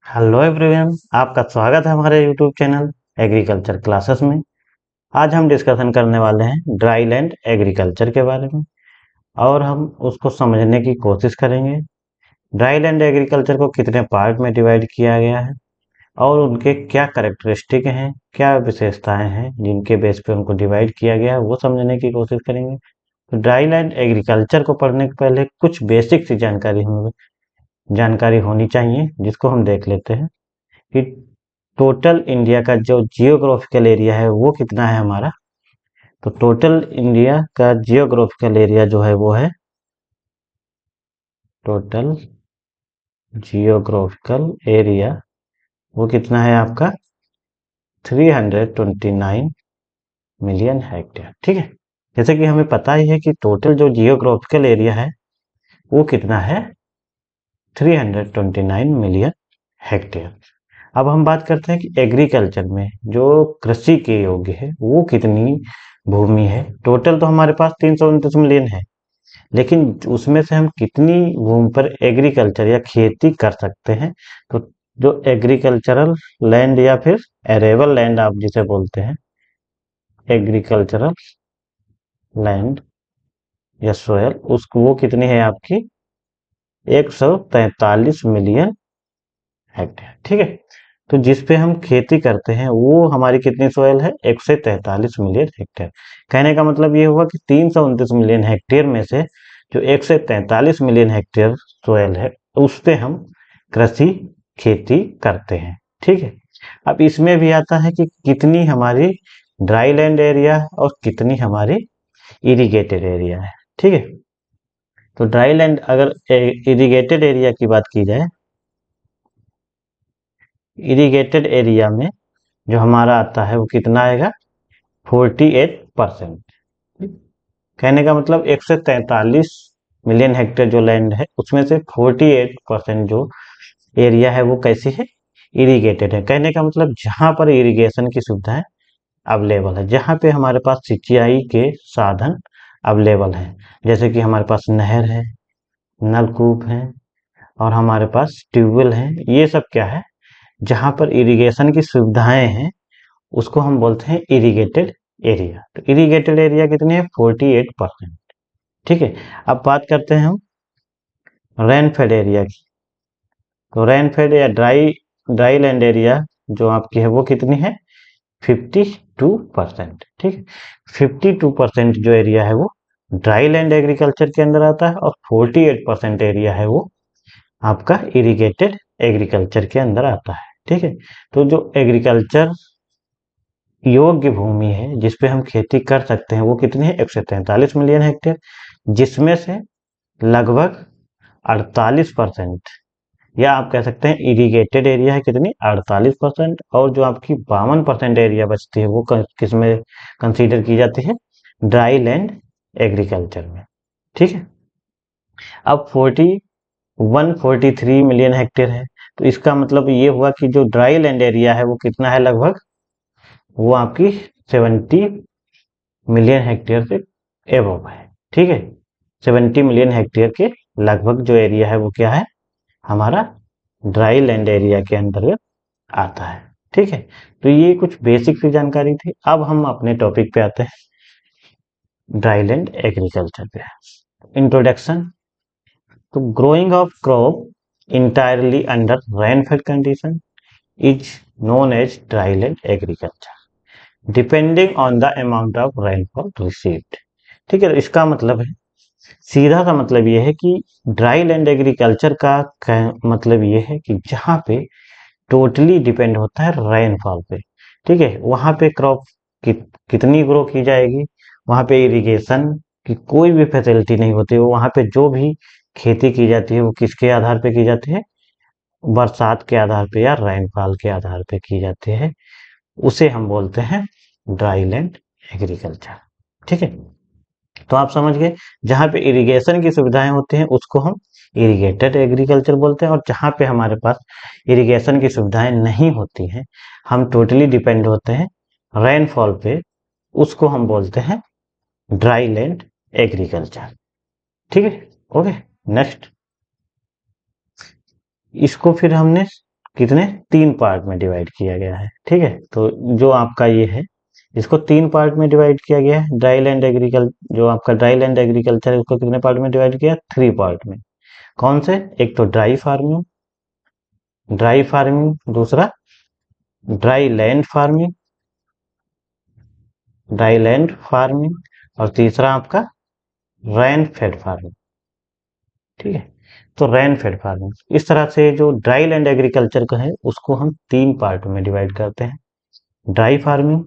Hello everyone, आपका स्वागत है हमारे यूट्यूब चैनल एग्रीकल्चर क्लासेस में। आज हम डिस्कशन करने वाले हैं ड्राई लैंड एग्रीकल्चर के बारे में और हम उसको समझने की कोशिश करेंगे। ड्राई लैंड एग्रीकल्चर को कितने पार्ट में डिवाइड किया गया है और उनके क्या कैरेक्टरिस्टिक हैं, क्या विशेषताएं हैं जिनके बेस पे उनको डिवाइड किया गया है, वो समझने की कोशिश करेंगे। तो ड्राई लैंड एग्रीकल्चर को पढ़ने के पहले कुछ बेसिक सी जानकारी होनी चाहिए, जिसको हम देख लेते हैं कि टोटल इंडिया का जो जियोग्राफिकल एरिया है वो कितना है हमारा। तो टोटल इंडिया का जियोग्राफिकल एरिया जो है वो है, टोटल जियोग्राफिकल एरिया वो कितना है आपका 329 मिलियन हेक्टेयर। ठीक है, जैसे कि हमें पता ही है कि टोटल जो जियोग्राफिकल एरिया है वो कितना है 329 मिलियन हेक्टेयर। अब हम बात करते हैं कि एग्रीकल्चर में जो कृषि के योग्य है वो कितनी भूमि है। टोटल तो हमारे पास 329 मिलियन है, लेकिन उसमें से हम कितनी भूमि पर एग्रीकल्चर या खेती कर सकते हैं। तो जो एग्रीकल्चरल लैंड या फिर एरेबल लैंड आप जिसे बोलते हैं, एग्रीकल्चरल लैंड या सोयल, उसको वो कितनी है आपकी 143 मिलियन हेक्टेयर। ठीक है, तो जिस पे हम खेती करते हैं वो हमारी कितनी सोयल है 143 मिलियन हेक्टेयर। कहने का मतलब ये हुआ कि 329 मिलियन हेक्टेयर में से जो 143 मिलियन हेक्टेयर सोयल है उस पे हम कृषि खेती करते हैं। ठीक है, अब इसमें भी आता है कि कितनी हमारी ड्राई लैंड एरिया और कितनी हमारी इरिगेटेड एरिया है। ठीक है, तो ड्राई लैंड अगर इरिगेटेड एरिया की बात की जाए, इरिगेटेड एरिया में जो हमारा आता है वो कितना आएगा 48%। कहने का मतलब 143 मिलियन हेक्टेयर जो लैंड है उसमें से 48% जो एरिया है वो कैसी है, इरिगेटेड है। कहने का मतलब जहां पर इरिगेशन की सुविधाएं अवेलेबल है, जहां पे हमारे पास सिंचाई के साधन अवेलेबल हैं, जैसे कि हमारे पास नहर है, नलकूप है और हमारे पास ट्यूबवेल है। ये सब क्या है, जहां पर इरिगेशन की सुविधाएं हैं उसको हम बोलते हैं इरिगेटेड एरिया। तो इरिगेटेड एरिया कितनी है 48%। ठीक है, अब बात करते हैं हम रेनफेड एरिया की। तो रेनफेड या ड्राई ड्राई लैंड एरिया जो आपकी है वो कितनी है 52%। ठीक है, 52% जो एरिया है वो ड्राई लैंड एग्रीकल्चर के अंदर आता है और 48% एरिया है वो आपका इरिगेटेड एग्रीकल्चर के अंदर आता है। ठीक है, तो जो एग्रीकल्चर योग्य भूमि है जिसपे हम खेती कर सकते हैं वो कितनी है 143 मिलियन हेक्टेयर, जिसमें से लगभग 48% या आप कह सकते हैं इरिगेटेड एरिया है कितनी 48%, और जो आपकी 52% एरिया बचती है वो किस में कंसीडर की जाती है, ड्राई लैंड एग्रीकल्चर में। ठीक है, अब 143 मिलियन हेक्टेयर है, तो इसका मतलब ये हुआ कि जो ड्राई लैंड एरिया है वो कितना है, लगभग वो आपकी 70 मिलियन हेक्टेयर से एबव है। ठीक है, 70 मिलियन हेक्टेयर के लगभग जो एरिया है वो क्या है, हमारा ड्राई लैंड एरिया के अंतर्गत आता है। ठीक है, तो ये कुछ बेसिक सी जानकारी थी। अब हम अपने टॉपिक पे आते हैं, ड्राई लैंड एग्रीकल्चर पे। इंट्रोडक्शन। तो growing of crop entirely under rainfed condition is known as dry land agriculture depending on the amount of rainfall received. ठीक है, इसका मतलब है, सीधा सा मतलब ये है कि ड्राई लैंड एग्रीकल्चर का मतलब ये है कि जहाँ पे टोटली डिपेंड होता है रेनफॉल पे। ठीक है, वहां पे क्रॉप कि, कितनी ग्रो की जाएगी, वहां पे इरिगेशन की कोई भी फैसिलिटी नहीं होती, वहां पे जो भी खेती की जाती है वो किसके आधार पे की जाती है, बरसात के आधार पे या रेनफॉल के आधार पे की जाती है। उसे हम बोलते हैं ड्राई लैंड एग्रीकल्चर। ठीक है, तो आप समझ गए, जहां पे इरिगेशन की सुविधाएं होती हैं उसको हम इरिगेटेड एग्रीकल्चर बोलते हैं, और जहां पे हमारे पास इरिगेशन की सुविधाएं नहीं होती हैं, हम टोटली डिपेंड होते हैं रेनफॉल पे, उसको हम बोलते हैं ड्राई लैंड एग्रीकल्चर। ठीक है, ओके। नेक्स्ट, इसको फिर हमने कितने 3 पार्ट में डिवाइड किया गया है। ठीक है, तो जो आपका ये है इसको 3 पार्ट में डिवाइड किया गया है। ड्राई लैंड एग्रीकल्चर, जो आपका ड्राई लैंड एग्रीकल्चर है उसको कितने पार्ट में डिवाइड किया, 3 पार्ट में। कौन से, एक तो ड्राई फार्मिंग, दूसरा ड्राई लैंड फार्मिंग, और तीसरा आपका रेन फेड फार्मिंग। ठीक है, तो रेन फेड फार्मिंग, इस तरह से जो ड्राई लैंड एग्रीकल्चर का है उसको हम 3 पार्ट में डिवाइड करते हैं, dry farming,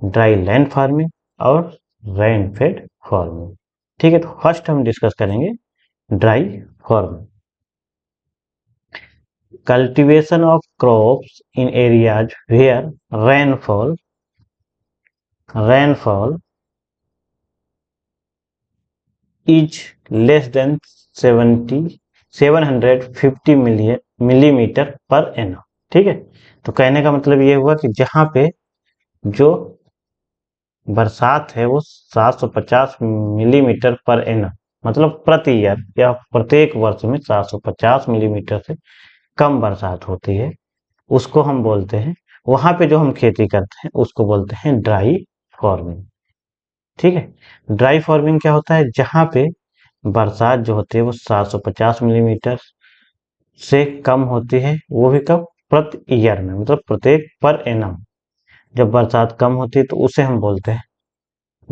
dry land farming और रेन फेड फार्मिंग। ठीक है, तो फर्स्ट हम डिस्कस करेंगे dry farming. Cultivation of crops in areas where rainfall is less than 750 millimetre per annum. ठीक है, तो कहने का मतलब ये हुआ कि जहां पे जो बरसात है वो 750 मिलीमीटर पर एनम, मतलब प्रति ईयर या प्रत्येक वर्ष में 750 मिलीमीटर से कम बरसात होती है, उसको हम बोलते हैं, वहां पे जो हम खेती करते हैं उसको बोलते हैं ड्राई फार्मिंग। ठीक है, ड्राई फार्मिंग क्या होता है, जहां पे बरसात जो होती है वो 750 मिलीमीटर से कम होती है, वो भी कब, प्रति ईयर में, मतलब प्रत्येक पर एनम जब बरसात कम होती है तो उसे हम बोलते हैं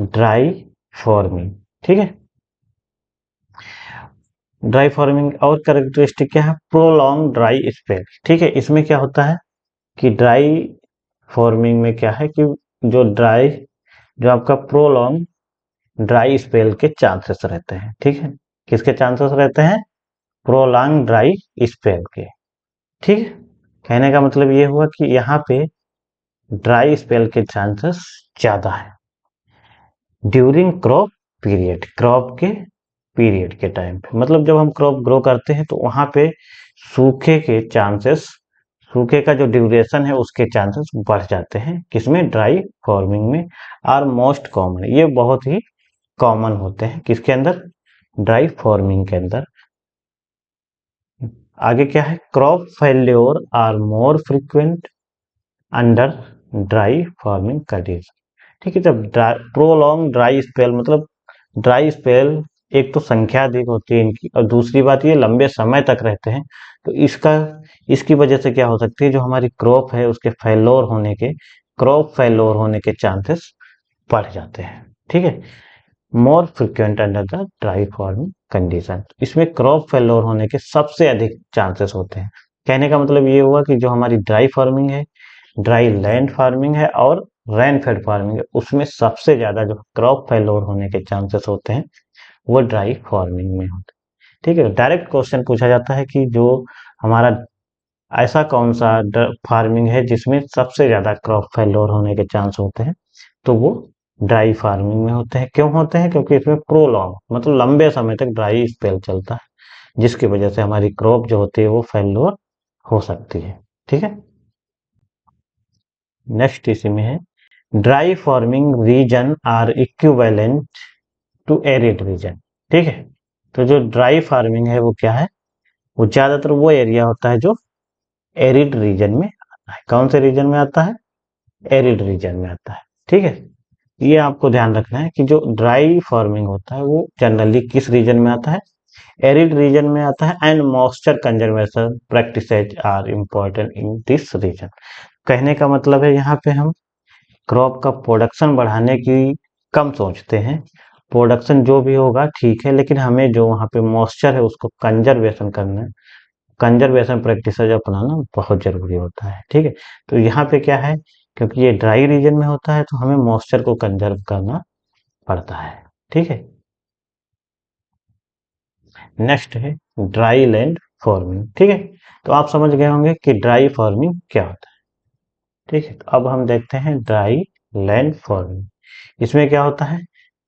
ड्राई फार्मिंग। ठीक है, ड्राई फार्मिंग और कैरेक्टरिस्टिक क्या है, प्रोलॉन्ग ड्राई स्पेल। ठीक है, इसमें क्या होता है कि ड्राई फार्मिंग में क्या है कि जो आपका प्रोलॉन्ग ड्राई स्पेल के चांसेस रहते हैं। ठीक है, किसके चांसेस रहते हैं, प्रोलॉन्ग ड्राई स्पेल के। ठीक है, कहने का मतलब ये हुआ कि यहाँ पे ड्राई स्पेल के चांसेस ज्यादा है ड्यूरिंग क्रॉप के पीरियड के टाइम पे, मतलब जब हम क्रॉप ग्रो करते हैं तो वहां पे सूखे के चांसेस, सूखे का जो ड्यूरेशन है उसके चांसेस बढ़ जाते हैं, किसमें, ड्राई फार्मिंग में। आर मोस्ट कॉमन, ये बहुत ही कॉमन होते हैं किसके अंदर, ड्राई फार्मिंग के अंदर। आगे क्या है, crop failure are more frequent under dry farming condition. ठीक है, जब प्रोलॉन्ग ड्राई स्पेल, मतलब ड्राई स्पेल, एक तो संख्या अधिक होती है इनकी और दूसरी बात ये लंबे समय तक रहते हैं, तो इसकी वजह से क्या हो सकती है, जो हमारी क्रॉप फेलोर होने के चांसेस बढ़ जाते हैं। ठीक है, more frequent under the dry farming condition, इसमें क्रॉप फेलोर होने के सबसे अधिक चांसेस होते हैं। कहने का मतलब ये हुआ कि जो हमारी ड्राई फार्मिंग है, ड्राई लैंड फार्मिंग है और रेन फेड फार्मिंग है, उसमें सबसे ज्यादा जो क्रॉप फेलोर होने के चांसेस होते हैं वो ड्राई फार्मिंग में होते हैं। ठीक है, डायरेक्ट क्वेश्चन पूछा जाता है कि जो हमारा ऐसा कौन सा फार्मिंग है जिसमें सबसे ज्यादा क्रॉप फेलोर होने के चांस होते हैं, तो वो ड्राई फार्मिंग में होते हैं। क्यों होते हैं, क्योंकि इसमें प्रोलॉन्ग, मतलब लंबे समय तक ड्राई स्पेल चलता है, जिसकी वजह से हमारी क्रॉप जो होती है वो फेलोर हो सकती है। ठीक है, नेक्स्ट इसी में है, dry farming region are equivalent to arid region. ठीक है, तो जो ड्राई फार्मिंग है वो क्या है, वो ज्यादातर वो एरिया होता है जो एरिड रीजन में आता है। कौन से रीजन में आता है, एरिड रीजन में आता है। ठीक है, ये आपको ध्यान रखना है कि जो ड्राई फार्मिंग होता है वो जनरली किस रीजन में आता है, एरिड रीजन में आता है, and moisture conservation practices are important in this region. कहने का मतलब है यहाँ पे हम क्रॉप का प्रोडक्शन बढ़ाने की कम सोचते हैं, प्रोडक्शन जो भी होगा ठीक है, लेकिन हमें जो वहाँ पे मॉइस्चर है उसको कंजर्वेशन करना है, कंजर्वेशन प्रैक्टिसेज अपनाना बहुत जरूरी होता है। ठीक है, तो यहाँ पे क्या है, क्योंकि ये ड्राई रीजन में होता है तो हमें मॉइस्चर को कंजर्व करना पड़ता है। ठीक है, नेक्स्ट है ड्राई लैंड फार्मिंग। ठीक है, तो आप समझ गए होंगे कि ड्राई फार्मिंग क्या होता है। ठीक है, तो अब हम देखते हैं ड्राई लैंड फार्मिंग। इसमें क्या होता है,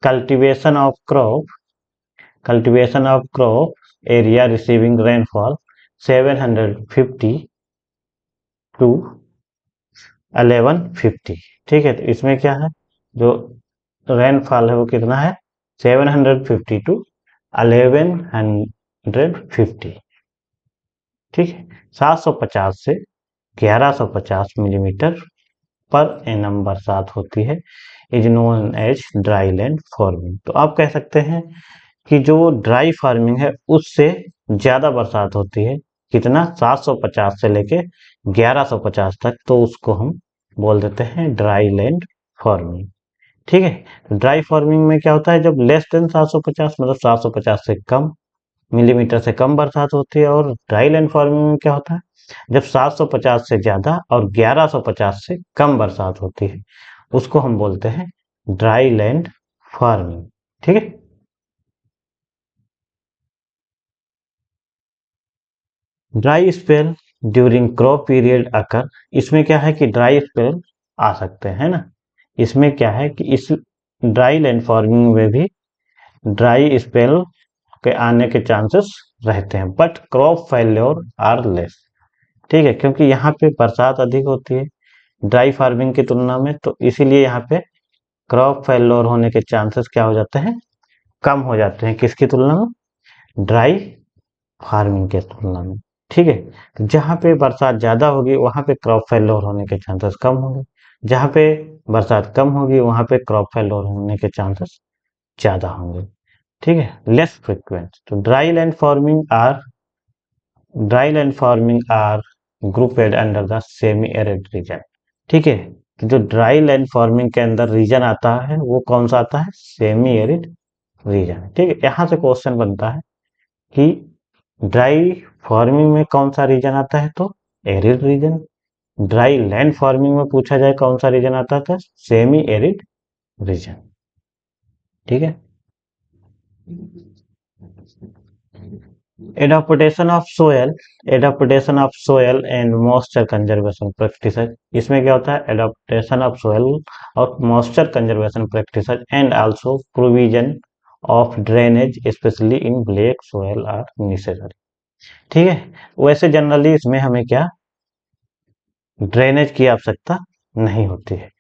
cultivation of crop area receiving rainfall 750 to 1150। ठीक है, तो इसमें क्या है, जो रेनफॉल है वो कितना है, 750 टू 1150। ठीक है, 750 से 1150 मिलीमीटर पर एनम बरसात होती है, is known as dry land farming. तो आप कह सकते हैं कि जो ड्राई फार्मिंग है उससे ज्यादा बरसात होती है, कितना 750 से लेके 1150 तक, तो उसको हम बोल देते हैं ड्राई लैंड फार्मिंग। ठीक है, तो ड्राई फार्मिंग में क्या होता है, जब लेस देन 750 मतलब 750 से कम मिलीमीटर से कम बरसात होती है। और ड्राई लैंड फार्मिंग में क्या होता है, जब 750 से ज्यादा और 1150 से कम बरसात होती है, उसको हम बोलते हैं ड्राई लैंड फार्मिंग। ठीक है, dry spell during crop period occur, इसमें क्या है कि ड्राई स्पेल आ सकते हैं ना। इसमें क्या है कि इस ड्राई लैंड फार्मिंग में भी ड्राई स्पेल के आने के चांसेस रहते हैं, but crop failure are less. ठीक है, क्योंकि यहाँ पे बरसात अधिक होती है ड्राई फार्मिंग की तुलना में, तो इसीलिए यहाँ पे क्रॉप फेल्योर होने के चांसेस क्या हो जाते हैं, कम हो जाते हैं। किसकी तुलना में, ड्राई फार्मिंग के तुलना में। ठीक है, तो जहाँ पे बरसात ज्यादा होगी वहां पे क्रॉप फेल्योर होने के चांसेस कम होंगे, जहाँ पे बरसात कम होगी वहां पे क्रॉप फेल्योर होने के चांसेस ज्यादा होंगे। ठीक है, लेस फ्रिक्वेंट। तो dry land farming are grouped under the semi arid region. ठीक है, तो जो ड्राई लैंड फार्मिंग के अंदर रीजन आता है वो कौन सा आता है, सेमी एरिड रीजन। ठीक है, यहाँ से क्वेश्चन बनता है कि ड्राई फार्मिंग में कौन सा रीजन आता है, तो arid region. Dry land farming में पूछा जाए कौन सा रीजन आता था, सेमी एरिड रीजन। ठीक है, adaptation of soil and moisture conservation practice. इसमें क्या होता है, एडाप्टेशन ऑफ सोयल और moisture conservation practice and also provision of drainage specially in black soil are necessary. ठीक है, वैसे जनरली इसमें हमें क्या, ड्रेनेज की आवश्यकता नहीं होती है।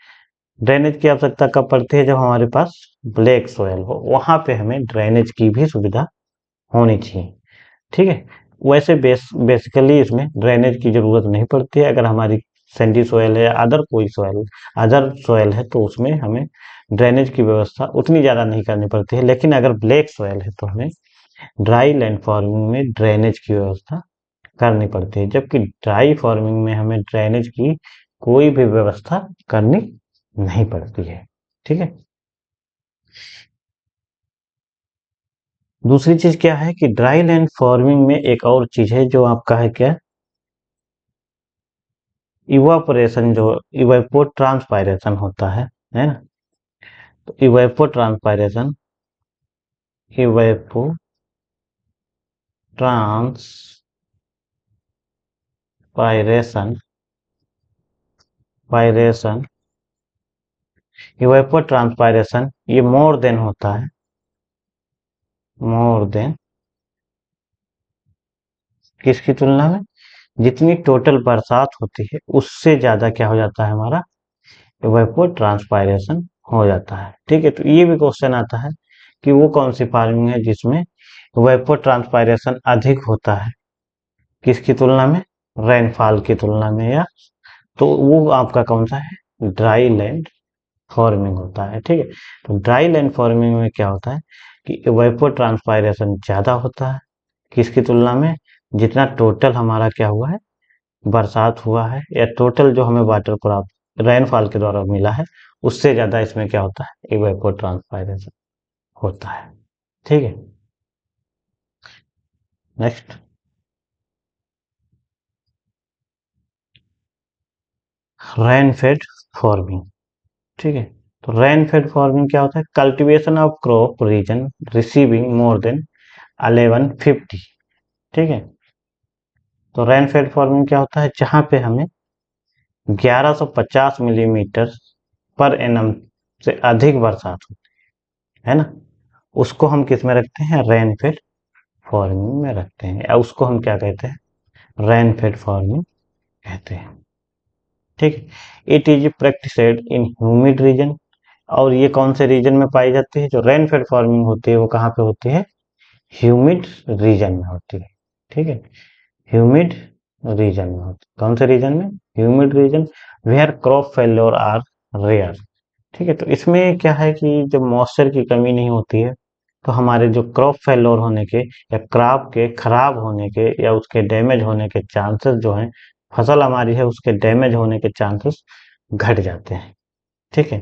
ड्रेनेज की आवश्यकता कब पड़ती है, जब हमारे पास ब्लैक सोयल हो, वहां पे हमें ड्रेनेज की भी सुविधा होनी चाहिए। ठीक है, वैसे बेसिकली इसमें ड्रेनेज की जरूरत नहीं पड़ती है। अगर हमारी सैंडी सोयल है, अदर सोयल है, तो उसमें हमें ड्रेनेज की व्यवस्था उतनी ज्यादा नहीं करनी पड़ती है। लेकिन अगर ब्लैक सोयल है तो हमें ड्राई लैंड फार्मिंग में ड्रेनेज की व्यवस्था करनी पड़ती है, जबकि ड्राई फार्मिंग में हमें ड्रेनेज की कोई भी व्यवस्था करनी नहीं पड़ती है। ठीक है, दूसरी चीज क्या है कि ड्राई लैंड फार्मिंग में एक और चीज है जो आपका है क्या, इवापोरेशन, जो इवेपो ट्रांसपायरेशन होता है ना। तो इवेपो ट्रांसपायरेशन पायरेशन इवेपो ट्रांसपायरेशन ये मोर देन होता है, मोर देन किसकी तुलना में, जितनी टोटल बरसात होती है उससे ज्यादा क्या हो जाता है, हमारा इवेपो ट्रांसपायरेशन हो जाता है। ठीक है, तो ये भी क्वेश्चन आता है कि वो कौन सी फार्मिंग है जिसमें इवेपो ट्रांसपायरेशन अधिक होता है, किसकी तुलना में, रेनफॉल की तुलना में, या तो वो आपका कौन सा है, ड्राई लैंड फार्मिंग होता है। ठीक है, तो ड्राई लैंड फार्मिंग में क्या होता है कि इवेपो ट्रांसपायरेशन ज्यादा होता है, किसकी तुलना में, जितना टोटल हमारा क्या हुआ है, बरसात हुआ है, या टोटल जो हमें वाटर क्रॉप रेनफॉल के द्वारा मिला है, उससे ज्यादा इसमें क्या होता है, इवेपो ट्रांसपायरेशन होता है। ठीक है, नेक्स्ट, रेन फेड फार्मिंग। ठीक है, तो रेन फेड फार्मिंग क्या होता है, cultivation of crop region receiving more than 1150। ठीक है, तो रेन फेड फार्मिंग क्या होता है, जहां पे हमें 1150 मिलीमीटर पर एनम से अधिक बरसात होती है ना, उसको हम किस में रखते हैं, रेन फेड फार्मिंग में रखते हैं, या उसको हम क्या कहते हैं, रेन फेड फार्मिंग कहते हैं। ठीक है, it is practised in humid region. और ये कौन से रीजन में पाई जाती है, जो रेन फेड फार्मिंग होती है वो कहाँ पे होती है, ह्यूमिड रीजन में होती है। ठीक है, ह्यूमिड रीजन में होता है। कौन से रीजन में? Humid region where crop failure are rare. ठीक है, तो इसमें क्या है कि जब मॉइस्चर की कमी नहीं होती है तो हमारे जो क्रॉप फेल्योर होने के या क्रॉप के खराब होने के या उसके डैमेज होने के चांसेस जो हैं, फसल हमारी है उसके डैमेज होने के चांसेस घट जाते हैं। ठीक है,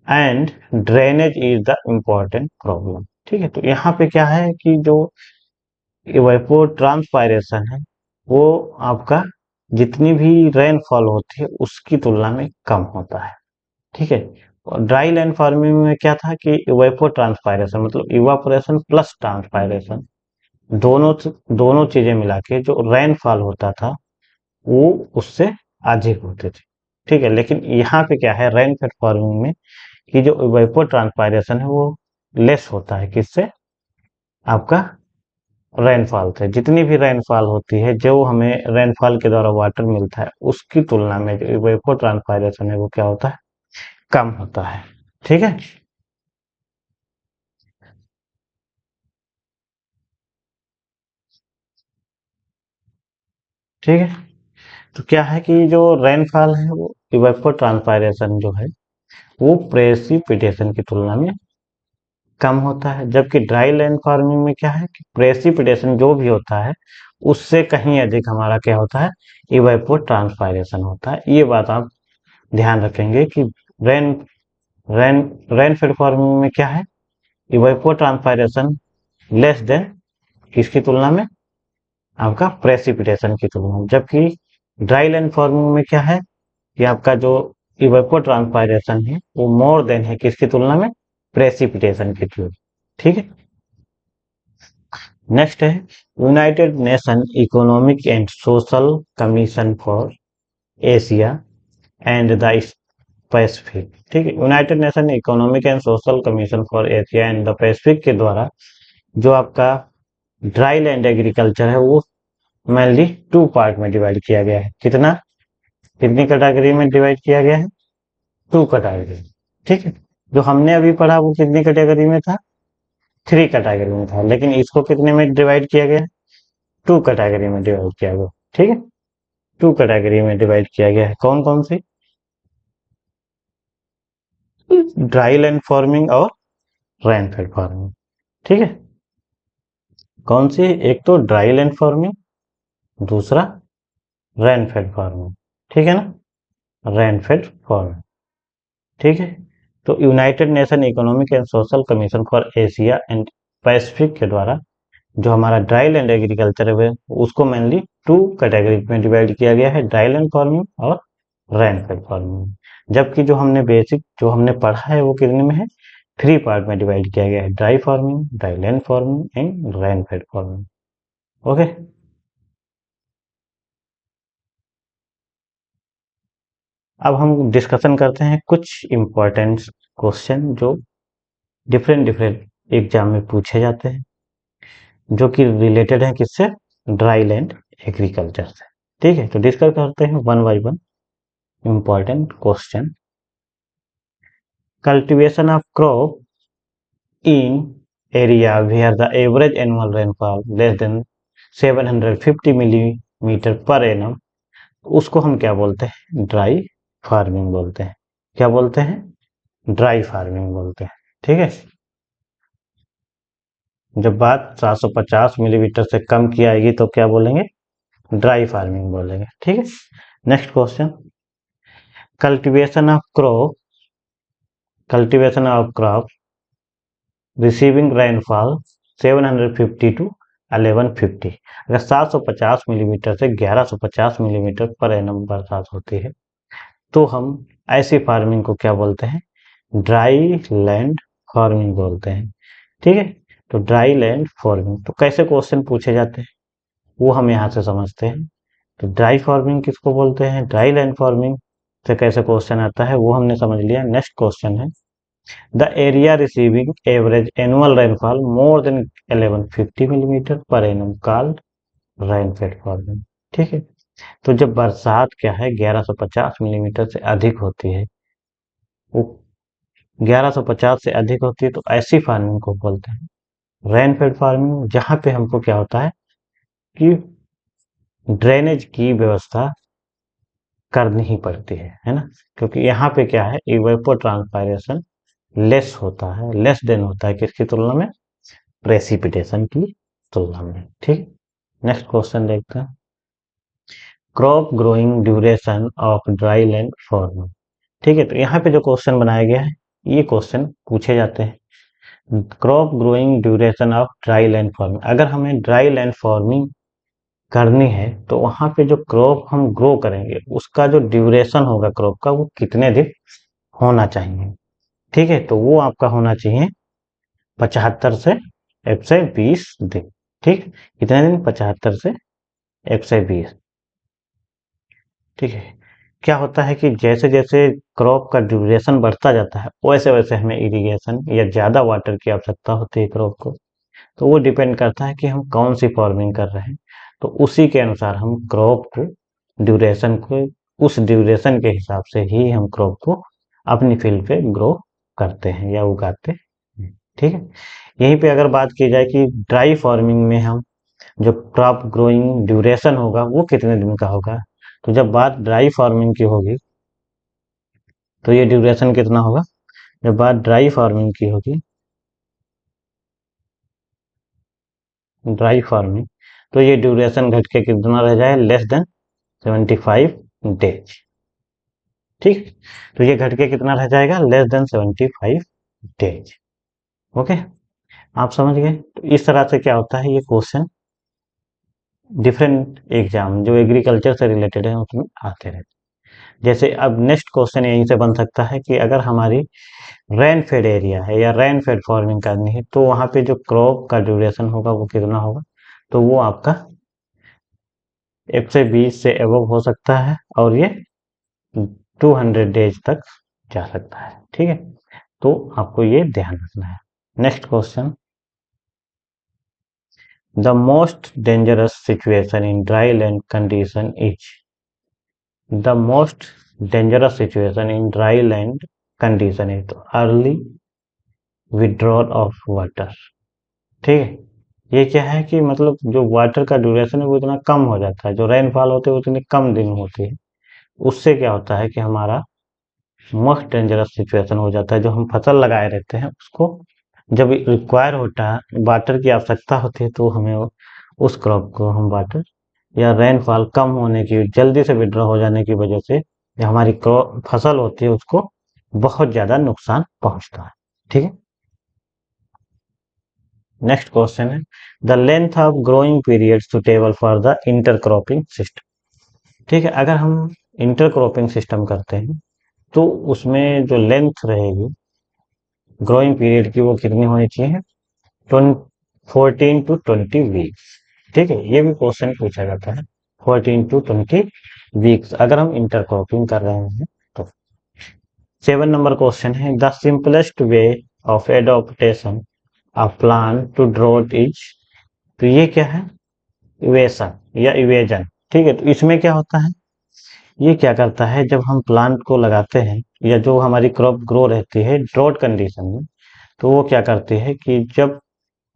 and drainage is the important problem. ठीक है, तो यहाँ पे क्या है कि जो इवेपोर ट्रांसपायरेशन है वो आपका जितनी भी रेनफॉल होती है उसकी तुलना में कम होता है। ठीक है, और ड्राई लैंड फार्मिंग में क्या था कि इवेपो ट्रांसपायरेशन मतलब इवापोरेशन प्लस ट्रांसपायरेशन दोनों दोनों चीजें मिला के जो रेनफॉल होता था वो उससे अधिक होते थे। ठीक है, लेकिन यहाँ पे क्या है रेन फेड फार्मिंग में कि जो इवेपो ट्रांसपायरेशन है वो लेस होता है। किससे? आपका रेनफॉल से। जितनी भी रेनफॉल होती है जो हमें रेनफॉल के द्वारा वाटर मिलता है उसकी तुलना में जो इवेपो ट्रांसपायरेशन है वो क्या होता है? कम होता है। ठीक है, ठीक है, तो क्या है कि जो रेनफॉल है वो इवेपो ट्रांसपायरेशन जो है वो प्रेसिपिटेशन की तुलना में कम होता है, जबकि ड्राई लैंड फार्मिंग में क्या है कि प्रेसिपिटेशन जो भी होता है उससे कहीं अधिक हमारा क्या होता है? इवेपो ट्रांसपायरेशन होता है। ये बात आप ध्यान रखेंगे कि रेन रेन रेनफेड फार्मिंग में क्या है? इवेपो ट्रांसपायरेशन लेस देन किसकी तुलना में? आपका प्रेसिपिटेशन की तुलना में। जबकि ड्राई लैंड फार्मिंग में क्या है कि आपका जो इवेपो ट्रांसपायरेशन है वो मोर देन है किसकी तुलना में? प्रेसिपिटेशन की तुलना। ठीक है, नेक्स्ट है United nation economic and social commission for Asia and the Pacific. ठीक है, United nation economic and social commission for Asia and the Pacific के द्वारा जो आपका ड्राई लैंड एग्रीकल्चर है वो मेनली टू पार्ट में डिवाइड किया गया है। कितना? कितनी कैटेगरी में डिवाइड किया गया है? Two category. ठीक है, जो हमने अभी पढ़ा वो कितनी कैटेगरी में था? थ्री कैटेगरी में था, लेकिन इसको कितने में डिवाइड किया गया है? टू कैटेगरी में डिवाइड किया गया। ठीक है, टू कैटेगरी में डिवाइड किया गया है। कौन कौन सी? ड्राई लैंड फार्मिंग और रेनफेड फार्मिंग। ठीक है, कौन सी? एक तो ड्राई लैंड फार्मिंग, दूसरा रेनफेड फार्मिंग। ठीक है ना, रेनफेड फार्मिंग। ठीक है, तो United nation economic and social commission for Asia and Pacific के द्वारा जो हमारा ड्राई लैंड एग्रीकल्चर है उसको मेनली टू कैटेगरी में डिवाइड किया गया है, ड्राई लैंड फार्मिंग और रेनफेड फार्मिंग। जबकि जो हमने बेसिक जो हमने पढ़ा है वो कितने में है? थ्री पार्ट में डिवाइड किया गया है, dry farming, dry land farming and rainfed farming. Okay, अब हम डिस्कशन करते हैं कुछ इंपॉर्टेंट क्वेश्चन जो डिफरेंट डिफरेंट एग्जाम में पूछे जाते हैं, जो कि रिलेटेड है किससे? ड्राई लैंड एग्रीकल्चर से। ठीक है, तो डिस्कस करते हैं one by one important question. Cultivation of crop in area where the average annual rainfall less than 750 millimetre per annum, उसको हम क्या बोलते हैं? ड्राई फार्मिंग बोलते हैं। क्या बोलते हैं? ड्राई फार्मिंग बोलते हैं। ठीक है, जब बात 750 मिलीमीटर से कम की आएगी तो क्या बोलेंगे? ड्राई फार्मिंग बोलेंगे। ठीक है, next question. Cultivation of crop cultivation of crop receiving rainfall 750 to 1150। अगर 750 मिलीमीटर से 1150 मिलीमीटर पर एनम बरसात होती है तो हम ऐसी फार्मिंग को क्या बोलते हैं? ड्राई लैंड फार्मिंग बोलते हैं। ठीक है, तो ड्राई लैंड फार्मिंग तो कैसे क्वेश्चन पूछे जाते हैं वो हम यहाँ से समझते हैं। तो ड्राई फार्मिंग किसको बोलते हैं? ड्राई लैंड फार्मिंग से कैसे क्वेश्चन आता है वो हमने समझ लिया। नेक्स्ट क्वेश्चन है the area receiving average annual rainfall more than 1150 millimetre per annum called rainfed farming. ठीक है, तो जब बरसात क्या है 1150 मिलीमीटर से अधिक होती है, वो 1150 से अधिक होती है तो ऐसी फार्मिंग को बोलते हैं रेनफेड फार्मिंग, जहां पे हमको क्या होता है कि ड्रेनेज की व्यवस्था करनी ही पड़ती है ना, क्योंकि यहाँ पे क्या है, इवेपोट्रांसपायरेशन लेस होता है, लेस देन होता है किसकी तुलना में, प्रेसिपिटेशन की तुलना में। ठीक, नेक्स्ट क्वेश्चन देखते हैं, crop growing duration of dry land farming. ठीक है, तो यहाँ पे जो क्वेश्चन बनाया गया है, ये क्वेश्चन पूछे जाते हैं, crop growing duration of dry land farming. अगर हमें ड्राई लैंड फार्मिंग करनी है तो वहां पे जो क्रॉप हम ग्रो करेंगे उसका जो ड्यूरेशन होगा क्रॉप का, वो कितने दिन होना चाहिए। ठीक है, तो वो आपका होना चाहिए 75 से 120 दिन। ठीक, कितने दिन, 75 से 120। ठीक है, क्या होता है कि जैसे जैसे क्रॉप का ड्यूरेशन बढ़ता जाता है वैसे वैसे हमें इरिगेशन या ज्यादा वाटर की आवश्यकता होती है क्रॉप को। तो वो डिपेंड करता है कि हम कौन सी फार्मिंग कर रहे हैं, तो उसी के अनुसार हम क्रॉप को, ड्यूरेशन को, उस ड्यूरेशन के हिसाब से ही हम क्रॉप को अपनी फील्ड पे ग्रो करते हैं या उगाते हैं। ठीक है, यहीं पे अगर बात की जाए कि ड्राई फार्मिंग में हम जो क्रॉप ग्रोइंग ड्यूरेशन होगा वो कितने दिन का होगा, तो जब बात ड्राई फार्मिंग की होगी तो ये ड्यूरेशन कितना होगा, जब बात ड्राई फार्मिंग की होगी, ड्राई फार्मिंग, तो ये ड्यूरेशन घट के कितना रह जाए, लेस देन 75 डेज। ठीक, तो ये घट के कितना रह जाएगा, लेस देन 75 डेज। ओके, आप समझ गए। तो इस तरह से क्या होता है, ये क्वेश्चन डिफरेंट एग्जाम जो एग्रीकल्चर से रिलेटेड है उसमें आते रहते हैं। जैसे अब नेक्स्ट क्वेश्चन यहीं से बन सकता है कि अगर हमारी रेन फेड एरिया है या रेन फेड फार्मिंग करनी है तो वहां पे जो क्रॉप का ड्यूरेशन होगा वो कितना होगा, तो वो आपका 120 से एबव हो सकता है और ये 200 डेज तक जा सकता है। ठीक है, तो आपको ये ध्यान रखना है। Next question, the most dangerous situation in dry land condition is, the most dangerous situation in dry land condition is, तो अर्ली विड्रॉल ऑफ वाटर। ठीक है, ये क्या है कि मतलब जो वाटर का ड्यूरेशन है वो इतना कम हो जाता है, जो रेनफॉल होती है उतनी कम दिन होती है, उससे क्या होता है कि हमारा मोस्ट डेंजरस सिचुएशन हो जाता है, जो हम फसल लगाए रहते हैं उसको जब रिक्वायर होता है, वाटर की आवश्यकता होती है, तो हमें उस क्रॉप को हम वाटर या रेनफॉल कम होने की, जल्दी से विड्रॉ हो जाने की वजह से जो हमारी फसल होती है उसको बहुत ज्यादा नुकसान पहुंचता है। ठीक है, नेक्स्ट क्वेश्चन है, the length of growing period suitable for the intercropping system. ठीक है, अगर हम इंटरक्रॉपिंग सिस्टम करते हैं तो उसमें जो लेंथ रहेगी ग्रोइंग पीरियड की वो कितनी होनी चाहिए, 14 to 20 वीक्स। ठीक है, ये भी क्वेश्चन पूछा जाता है, 14 to 20 वीक्स अगर हम इंटरक्रॉपिंग कर रहे हैं तो। 7 नंबर क्वेश्चन है, the simplest way of adoption of plant to drought is, तो ये क्या है, इवेशन या इवेजन। ठीक है, तो इसमें क्या होता है, ये क्या करता है, जब हम प्लांट को लगाते हैं या जो हमारी क्रॉप ग्रो रहती है ड्रॉट कंडीशन में, तो वो क्या करती है कि जब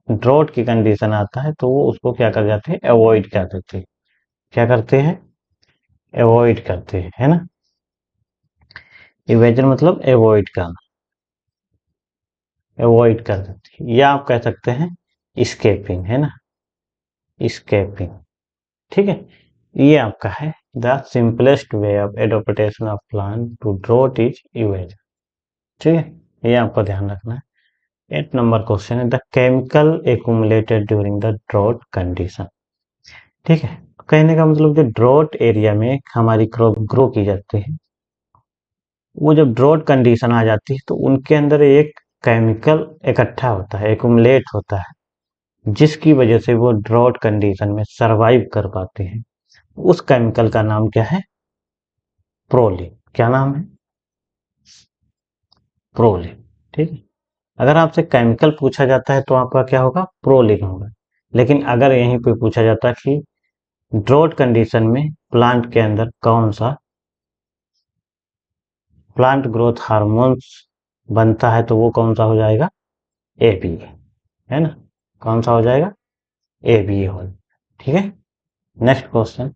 ड्रॉट की कंडीशन आता है तो वो उसको क्या कर जाते हैं, अवॉइड कर देते हैं। क्या करते हैं, अवॉइड करते हैं, है ना। इवेजन मतलब अवॉइड करना, अवॉइड कर देते हैं, या आप कह सकते हैं स्केपिंग, है ना, स्केपिंग। ठीक है, ये आपका है the simplest way of adoption of plant to drought is evasion. ठीक है, ये आपको ध्यान रखना है। 8 नंबर क्वेश्चन है, the chemical accumulated during the drought condition. ठीक है, कहने का मतलब जो ड्रॉट एरिया में हमारी क्रॉप ग्रो की जाती है, वो जब ड्रॉट कंडीशन आ जाती है तो उनके अंदर एक केमिकल इकट्ठा होता है, एक्यूमुलेट होता है, जिसकी वजह से वो ड्रॉट कंडीशन में सरवाइव कर पाते हैं। उस केमिकल का नाम क्या है, प्रोलिन। क्या नाम है, प्रोलिन। ठीक है, अगर आपसे केमिकल पूछा जाता है तो आपका क्या होगा, प्रोलिन होगा। लेकिन अगर यहीं पे पूछा जाता है कि ड्रॉट कंडीशन में प्लांट के अंदर कौन सा प्लांट ग्रोथ हार्मोन्स बनता है, तो वो कौन सा हो जाएगा, एपीए, है ना, कौन सा हो जाएगा, एपीए हो। ठीक है, next question,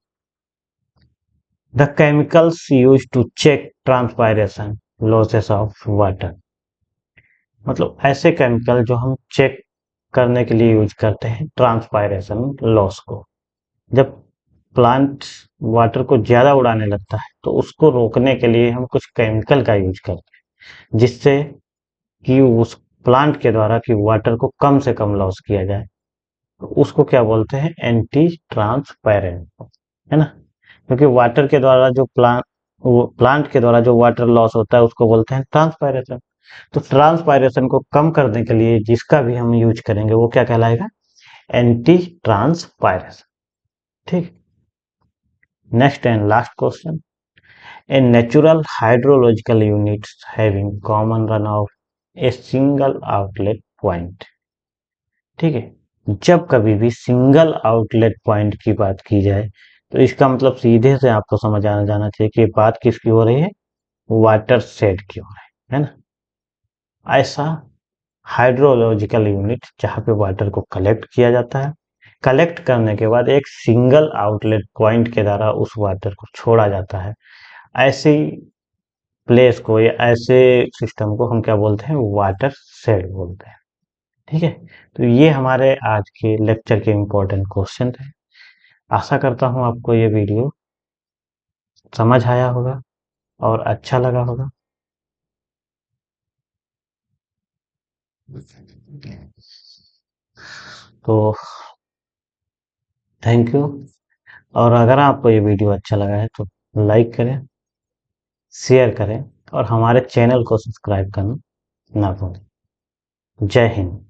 the chemicals use to check transpiration losses of water, मतलब ऐसे केमिकल जो हम चेक करने के लिए यूज करते हैं ट्रांसपायरेशन लॉस को। जब प्लांट वाटर को ज्यादा उड़ाने लगता है तो उसको रोकने के लिए हम कुछ केमिकल का यूज करते हैं, जिससे कि उस प्लांट के द्वारा कि वाटर को कम से कम लॉस किया जाए, तो उसको क्या बोलते हैं, एंटी ट्रांसपेरेंट, है ना। क्योंकि वाटर के द्वारा जो प्लांट के द्वारा जो वाटर लॉस होता है उसको बोलते हैं ट्रांसपायरेशन। तो ट्रांसपायरेशन को कम करने के लिए जिसका भी हम यूज करेंगे वो क्या कहलाएगा, एंटी ट्रांसपायरेशन। ठीक। Next and last question, a natural hydrological units having common run of a single outlet point. ठीक है, जब कभी भी सिंगल आउटलेट पॉइंट की बात की जाए तो इसका मतलब सीधे से आपको समझ आना जाना चाहिए कि बात किसकी हो रही है, वाटर शेड की हो रही है ना। ऐसा हाइड्रोलॉजिकल यूनिट जहाँ पे वाटर को कलेक्ट किया जाता है, कलेक्ट करने के बाद एक सिंगल आउटलेट पॉइंट के द्वारा उस वाटर को छोड़ा जाता है, ऐसी प्लेस को या ऐसे सिस्टम को हम क्या बोलते हैं, वाटर शेड बोलते हैं। ठीक है, तो ये हमारे आज के लेक्चर के इम्पोर्टेंट क्वेश्चन थे। आशा करता हूँ आपको ये वीडियो समझ आया होगा और अच्छा लगा होगा। तो थैंक यू। और अगर आपको ये वीडियो अच्छा लगा है तो लाइक करें, शेयर करें और हमारे चैनल को सब्सक्राइब करना ना भूलें। जय हिंद।